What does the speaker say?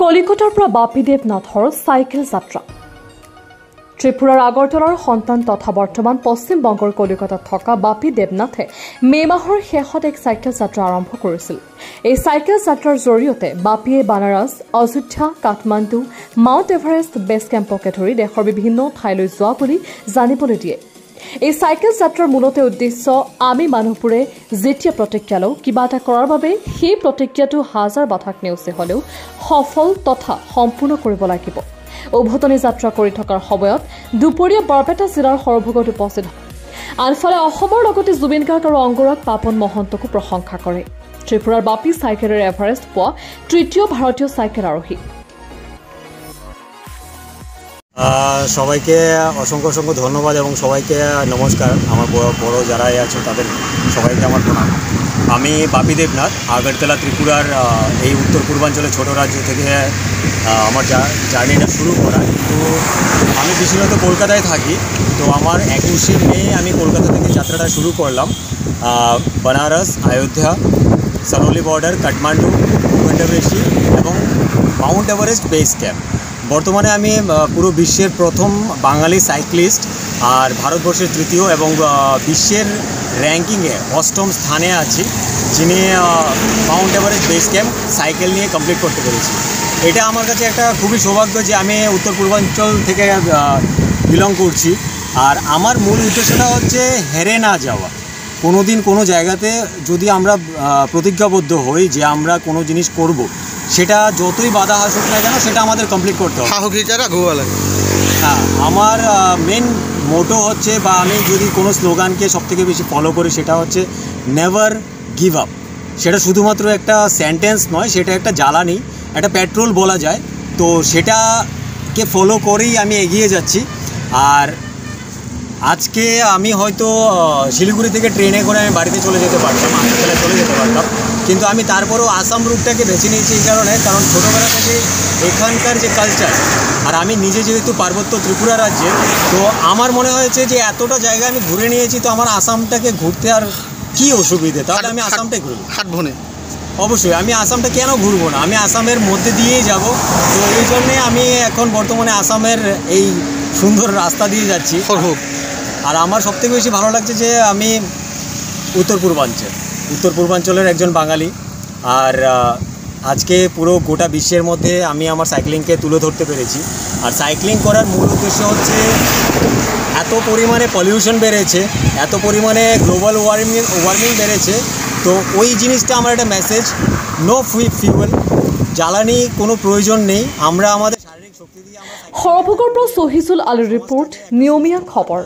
কলিকতাৰ পৰা বাপীদেৱ নাথৰ চাইকেল যাত্ৰা। ত্ৰিপুৰাৰ আগৰতলাৰ সন্তান তথা বৰ্তমান পশ্চিম বংগৰ কলিকতাত থকা বাপী দেৱনাথে মে মাহৰ শেষত এক চাইকেল যাত্ৰা আৰম্ভ কৰিছিল। এই চাইকেল যাত্ৰাৰ জৰিয়তে বাপীয়ে বানাৰস, অযোধ্যা, কাঠমাণ্ডু, মাউণ্ট এভাৰেষ্ট বেছ কেম্পকে ধৰি দেশৰ বিভিন্ন ঠাইলৈ যোৱা বুলি জানিবলৈ দিয়ে। এই চাইকেল যাত্ৰাৰ মূলতে উদ্দেশ্য আমি মানুহবোৰে যেতিয়া প্ৰতিজ্ঞা লওঁ কিবা এটা কৰাৰ বাবে সেই প্ৰতিজ্ঞাটো হাজাৰ বাধাক নেওচি হলেও সফল তথা সম্পূৰ্ণ কৰিব লাগিব। উভতনি যাত্ৰা কৰি থকাৰ সময়ত দুপৰীয়া বৰপেটা জিলাৰ সৰভোগত উপস্থিত হয়। আনফালে অসমৰ লগতে জুবিন গাৰ্গ আৰু অংগৰাগ পাপন মহন্তকো প্ৰশংসা কৰে। ত্ৰিপুৰাৰ বাপী চাইকেলেৰে এভাৰেষ্ট পোৱা তৃতীয় ভাৰতীয় চাইকেল আৰোহী। সবাইকে অসংখ্য অসংখ্য ধন্যবাদ এবং সবাইকে নমস্কার। আমার বড় যারাই আছে তাদের সবাইকে আমার প্রণাম। আমি বাপী দেবনাথ, আগরতলা ত্রিপুরার এই উত্তর পূর্বাঞ্চলের ছোট রাজ্য থেকে আমার জার্নিটা শুরু করা। তো আমি বিশেষত কলকাতায় থাকি। তো আমার 21শে মে আমি কলকাতা থেকে যাত্রাটা শুরু করলাম। বানারস, অযোধ্যা, সারোলি বর্ডার, কাঠমান্ডু, ভুবনেশ্বর এবং মাউন্ট এভারেস্ট বেস ক্যাম্প। বর্তমানে আমি পুরো বিশ্বের প্রথম বাঙালি সাইক্লিস্ট আর ভারতবর্ষের তৃতীয় এবং বিশ্বের র্যাঙ্কিংয়ে 8ম স্থানে আছি, যিনি Mount Everest base camp cycle নিয়ে কমপ্লিট করতে পেরেছি। এটা আমার কাছে একটা খুবই সৌভাগ্য যে আমি উত্তর পূর্বাঞ্চল থেকে বিলং করছি। আর আমার মূল উদ্দেশ্যটা হচ্ছে হেরে না যাওয়া। কোনো দিন কোনো জায়গাতে যদি আমরা প্রতিজ্ঞাবদ্ধ হই যে আমরা কোনো জিনিস করব, সেটা যতই বাধা আসুক না কেন সেটা আমাদের কমপ্লিট করতে হবে। হ্যাঁ, আমার মেন মোটো হচ্ছে বা আমি যদি কোনো স্লোগানকে সবথেকে বেশি ফলো করি সেটা হচ্ছে নেভার গিভ আপ। সেটা শুধুমাত্র একটা সেন্টেন্স নয়, সেটা একটা জ্বালানি, একটা পেট্রোল বলা যায়। তো সেটাকে ফলো করেই আমি এগিয়ে যাচ্ছি। আর আজকে আমি হয়তো শিলিগুড়ি থেকে ট্রেনে করে আমি বাড়িতে চলে যেতে পারতাম, আগরতলায় চলে যেতে পারতাম, কিন্তু আমি তারপরেও আসাম রুটটাকে বেছে নিয়েছি এই কারণে, কারণ ছোটোবেলা থেকে এখানকার যে কালচার, আর আমি নিজে যেহেতু পার্বত্য ত্রিপুরা রাজ্যে, তো আমার মনে হয়েছে যে এতটা জায়গা আমি ঘুরে নিয়েছি, তো আমার আসামটাকে ঘুরতে আর কী অসুবিধে, তাহলে আমি আসামটাই ঘুরবো। অবশ্যই আমি আসামটা কেন ঘুরবো না, আমি আসামের মধ্যে দিয়েই যাব। তো এই জন্যে আমি এখন বর্তমানে আসামের এই সুন্দর রাস্তা দিয়ে যাচ্ছি। আর আমার সবথেকে বেশি ভালো লাগছে যে আমি উত্তর পূর্বাঞ্চলের একজন বাঙালি। আর আজকে পুরো গোটা বিশ্বের মধ্যে আমি আমার সাইক্লিংকে তুলে ধরতে পেরেছি। আর সাইক্লিং করার মূল উদ্দেশ্য হচ্ছে এত পরিমাণে পলিউশন বেড়েছে, এত পরিমাণে গ্লোবাল ওয়ার্মিং বেড়েছে। তো ওই জিনিসটা আমার একটা মেসেজ, নো ফিউয়েল, জ্বালানি কোনো প্রয়োজন নেই, আমরা আমাদের শারীরিক শক্তি দিয়ে। সৰভোগৰ পৰা সহিজুল আলীৰ ৰিপৰ্ট, নিয়মীয়া খবৰ।